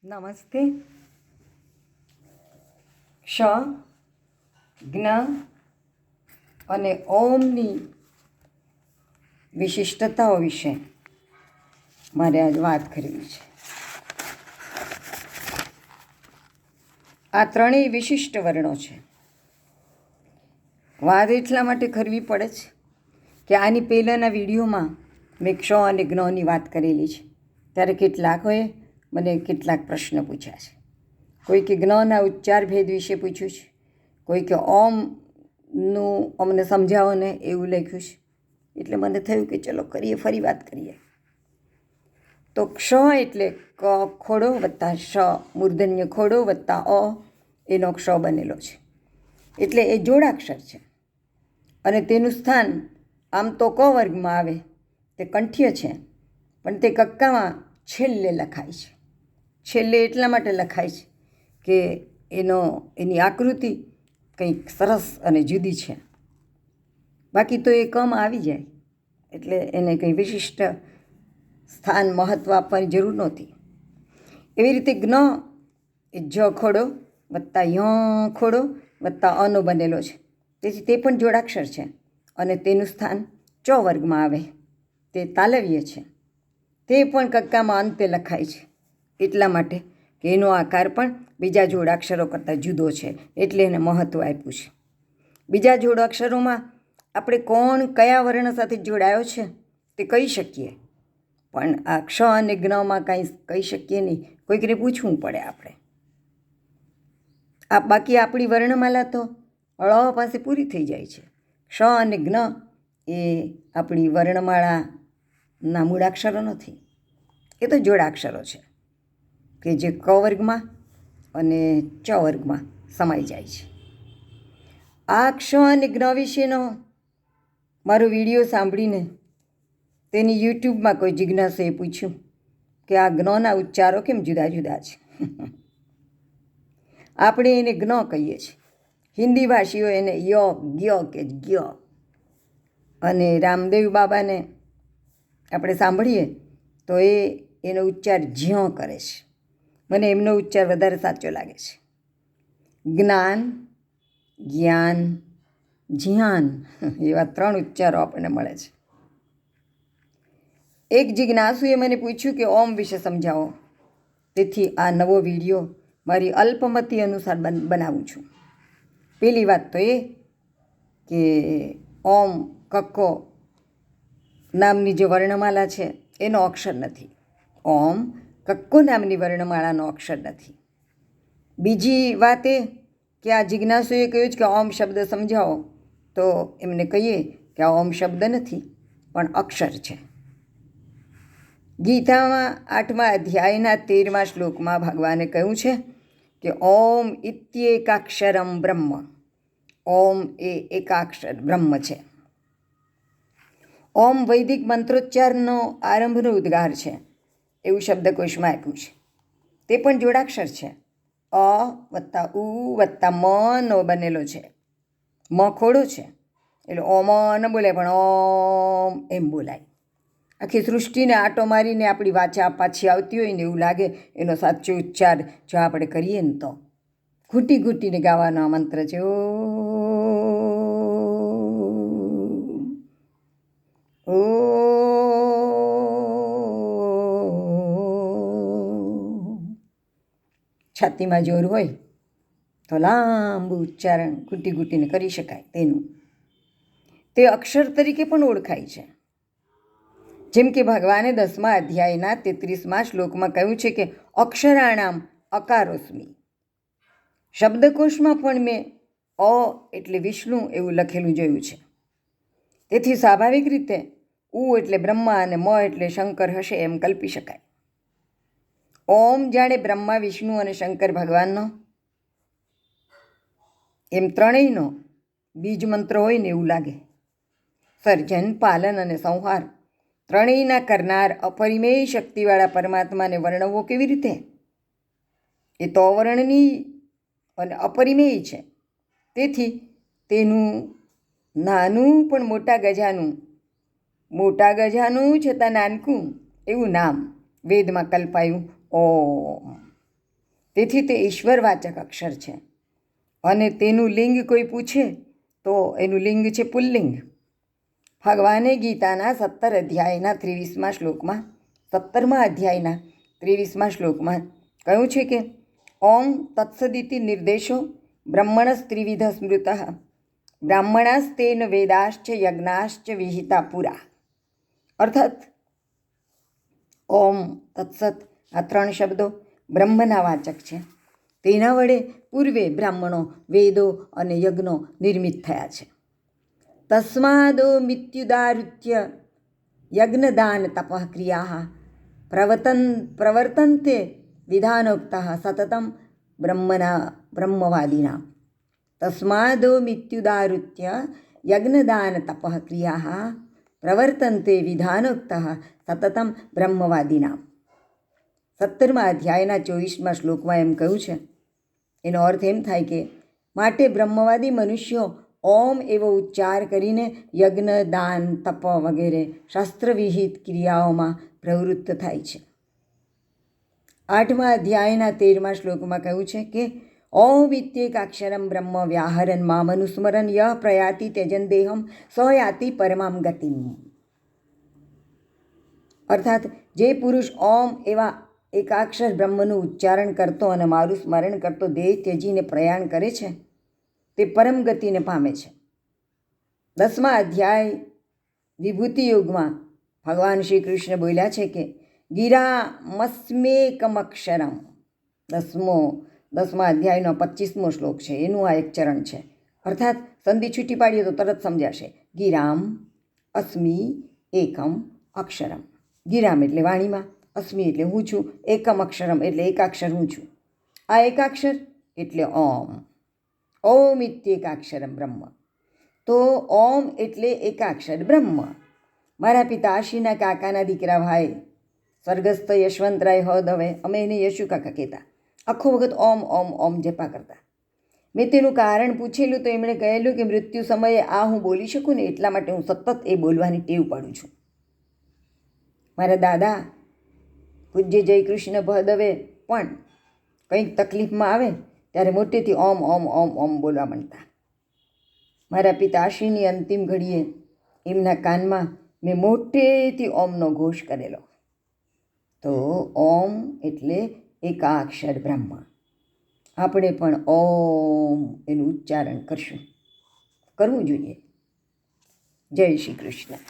નમસ્તે. ક્ષ, જ્ઞ અને ઓમની વિશિષ્ટતાઓ વિશે મારે આજ વાત કરવી છે. આ ત્રણેય વિશિષ્ટ વર્ણો છે. વાત એટલા માટે કરવી પડે છે કે આની પહેલાંના વિડીયોમાં મેં ક્ષ અને જ્ઞની વાત કરેલી છે. ત્યારે કેટલાકોએ મને કેટલાક પ્રશ્ન પૂછ્યા છે. કોઈ કે જ્ઞના ઉચ્ચાર ભેદ વિશે પૂછ્યું છે, કોઈ કે ઓમનું અમને સમજાવો ને એવું લખ્યું છે. એટલે મને થયું કે ચલો કરીએ, ફરી વાત કરીએ. તો ક્ષ એટલે ક ખોડો વત્તા શ મૂર્ધન્ય ખોડો વત્તા અ એનો ક્ષ બનેલો છે. એટલે એ જોડાક્ષર છે અને તેનું સ્થાન આમ તો ક વર્ગમાં આવે, તે કંઠ્ય છે, પણ તે કક્કામાં છેલ્લે લખાય છે. છેલ્લે એટલા માટે લખાય છે કે એની આકૃતિ કંઈક સરસ અને જુદી છે. બાકી તો એ કમ આવી જાય એટલે એને કંઈ વિશિષ્ટ સ્થાન મહત્ત્વ આપવાની જરૂર નહોતી. એવી રીતે જ્ઞ એ જ ખોડો વત્તા ય ખોડો વત્તા અનો બનેલો છે. તેથી તે પણ જોડાક્ષર છે અને તેનું સ્થાન ચ વર્ગમાં આવે, તે તાલવ્ય છે. તે પણ કક્કામાં અંતે લખાય છે એટલા માટે કે એનો આકાર પણ બીજા જોડાક્ષરો કરતાં જુદો છે, એટલે એને મહત્ત્વ આપ્યું છે. બીજા જોડાક્ષરોમાં આપણે કોણ કયા વર્ણ સાથે જોડાયો છે તે કહી શકીએ, પણ આ ક્ષ અને જ્ઞમાં કાંઈ કહી શકીએ નહીં. કોઈકને પૂછવું પડે આપણે. બાકી આપણી વર્ણમાલા તો ળ પાસે પૂરી થઈ જાય છે. ક્ષ અને જ્ઞ એ આપણી વર્ણમાળાના મૂળાક્ષરો નથી, એ તો જોડાક્ષરો છે કે જે ક વર્ગમાં અને ચ વર્ગમાં સમાઈ જાય છે. આ ક્ષ અને જ્ઞ વિશેનો મારો વિડીયો સાંભળીને તેની યુટ્યુબમાં કોઈ જિજ્ઞાસુએ પૂછ્યું કે આ જ્ઞના ઉચ્ચારો કેમ જુદા જુદા છે. આપણે એને જ્ઞ કહીએ છીએ, હિન્દી ભાષીઓ એને ય જ્ઞ કે જ્ઞ, અને રામદેવ બાબાને આપણે સાંભળીએ તો એનો ઉચ્ચાર જ્ય કરે છે. મને એમનો ઉચ્ચાર વધારે સાચો લાગે છે. જ્ઞાન, જ્ઞાન, જ્ઞાન એવા 3 ઉચ્ચારો આપણને મળે છે. એક જિજ્ઞાસુએ મને પૂછ્યું કે ઓમ વિશે સમજાવો. તેથી આ નવો વિડીયો મારી અલ્પમતિ અનુસાર બનાવું છું. પહેલી વાત તો એ કે ઓમ કક્કો નામની જે વર્ણમાલા છે એનો અક્ષર નથી. ઓમ કક્કો નામની વર્ણમાળાનો અક્ષર નથી. બીજી વાત એ કે આ જિજ્ઞાસુએ કહ્યું છે કે ઓમ શબ્દ સમજાવો, તો એમને કહીએ કે આ ઓમ શબ્દ નથી પણ અક્ષર છે. ગીતામાં 8મા અધ્યાયના 13મા શ્લોકમાં ભગવાને કહ્યું છે કે ઓમ ઇત્યેકાક્ષરમ બ્રહ્મ. ઓમ એ એકાક્ષર બ્રહ્મ છે. ઓમ વૈદિક મંત્રોચ્ચારનો આરંભનો ઉદ્ગાર છે એવું શબ્દકોશમાં આપ્યું છે. તે પણ જોડાક્ષર છે. અ વત્તા ઉ વત્તા મ નો બનેલો છે. મ ખોડો છે એટલે ઓમ ન બોલાય પણ ઓમ એમ બોલાય. આખી સૃષ્ટિને આટો મારીને આપણી વાચા પાછી આવતી હોય ને એવું લાગે. એનો સાચો ઉચ્ચાર જો આપણે કરીએ ને તો ઘૂંટી ઘૂંટીને ગાવાનો આ મંત્ર છે. ઓ છાતીમાં જોર હોય તો લાંબુ ઉચ્ચારણ ઘૂંટી ઘૂંટીને કરી શકાય. તેનું તે અક્ષર તરીકે પણ ઓળખાય છે. જેમ કે ભગવાને 10મા અધ્યાયના 33મા શ્લોકમાં કહ્યું છે કે અક્ષરાણામ અકારોસ્મી. શબ્દકોશમાં પણ મેં અ એટલે વિષ્ણુ એવું લખેલું જોયું છે. તેથી સ્વાભાવિક રીતે ઉ એટલે બ્રહ્મા અને મ એટલે શંકર હશે એમ કલ્પી શકાય. ઓમ જાણે બ્રહ્મા, વિષ્ણુ અને શંકર ભગવાનનો એમ ત્રણેયનો બીજ મંત્ર હોય ને એવું લાગે. સર્જન, પાલન અને સંહાર ત્રણેયના કરનાર અપરિમેય શક્તિવાળા પરમાત્માને વર્ણવવો કેવી રીતે? એ તો અવર્ણનીય અને અપરિમેય છે. તેથી તેનું નાનું પણ મોટા ગજાનું છતાં નાનકું એવું નામ વેદમાં કલ્પાયું ઓમ. તેથી તે ઈશ્વરવાચક અક્ષર છે. અને તેનું લિંગ કોઈ પૂછે તો એનું લિંગ છે પુલ્લિંગ. ભગવાને ગીતાના 17 અધ્યાયના 23મા શ્લોકમાં 17મા અધ્યાયના 23મા શ્લોકમાં કહ્યું છે કે ઓમ તત્સદિતિ નિર્દેશો બ્રહ્મણસ્ત્રિવિધ સ્મૃત બ્રાહ્મણાસ્તેન વેદાશ્ચ યજ્ઞાશ્ચ વિહિતા પુરા. અર્થાત ઓમ તત્સત આ 3 શબ્દો બ્રહ્મના વાચક છે. તેના વડે પૂર્વે બ્રાહ્મણો, વેદો અને યજ્ઞો નિર્મિત થયા છે. તસ્માદો મિત્યુદારુત્ય યજ્ઞદાન તપઃ ક્રિયા પ્રવર્તન્તે વિધાનોક્તઃ સતતમ બ્રહ્મવાદિનાં. તસ્માદો મિત્યુદારુત્ય યજ્ઞદાન તપઃ ક્રિયા પ્રવર્તન્તે વિધાનોક્તઃ સતતમ બ્રહ્મવાદિનાં. 17મા અધ્યાયના 24મા શ્લોકમાં એમ કહ્યું છે. એનો અર્થ એમ થાય કે માટે બ્રહ્મવાદી મનુષ્યો ઓમ એવો ઉચ્ચાર કરીને યજ્ઞ, દાન, તપ વગેરે શાસ્ત્રવિહિત ક્રિયાઓમાં પ્રવૃત્ત થાય છે. 8મા અધ્યાયના 13મા શ્લોકમાં કહ્યું છે કે ઓમ ઇત્યેકાક્ષરમ બ્રહ્મ વ્યાહરન મામનુસ્મરન યઃ પ્રયાતિ ત્યજન દેહમ સ યાતિ પરમામ ગતિમ. અર્થાત જે પુરુષ ઓમ એવા એકાક્ષર બ્રહ્મનું ઉચ્ચારણ કરતો અને મારું સ્મરણ કરતો દેહ ત્યજીને પ્રયાણ કરે છે તે પરમ ગતિને પામે છે. 10મા અધ્યાય વિભૂતિ યોગમાં ભગવાન શ્રી કૃષ્ણ બોલ્યા છે કે ગિરામસ્મેકમક્ષરમ. 10મા અધ્યાયનો 25મો શ્લોક છે, એનું આ એક ચરણ છે. અર્થાત સંધિ છૂટી પાડીએ તો તરત સમજાશે. ગિરામ અસ્મિ એકમ અક્ષરમ. ગિરામ એટલે વાણીમાં, અસ્મિ એટલે હું છું, એકમ અક્ષરમ એટલે એકાક્ષર હું છું. આ એકાક્ષર એટલે ઓમ. ઓમ ઇત્યેકાક્ષરમ બ્રહ્મ. તો ઓમ એટલે એકાક્ષર બ્રહ્મ. મારા પિતાશ્રીના કાકાના દીકરા ભાઈ સ્વર્ગસ્થ યશવંતરાય હદ, હવે અમે એને યશુ કાકા કહેતા, આખો વખત ઓમ ઓમ ઓમ જપા કરતા. મેં તેનું કારણ પૂછેલું તો એમણે કહેલું કે મૃત્યુ સમયે આ હું બોલી શકું ને એટલા માટે હું સતત એ બોલવાની ટેવ પાડું છું. મારા દાદા પૂજ્ય જયકૃષ્ણ ભદવે પણ કંઈક તકલીફમાં આવે ત્યારે મોટેથી ઓમ ઓમ ઓમ ઓમ બોલવા માંડતા. મારા પિતાશ્રીની અંતિમ ઘડીએ એમના કાનમાં મેં મોટેથી ઓમનો ઘોષ કરેલો. તો ઓમ એટલે એકાક્ષર બ્રહ્મ. આપણે પણ ઓમ એનું ઉચ્ચારણ કરવું જોઈએ. જય શ્રી કૃષ્ણ.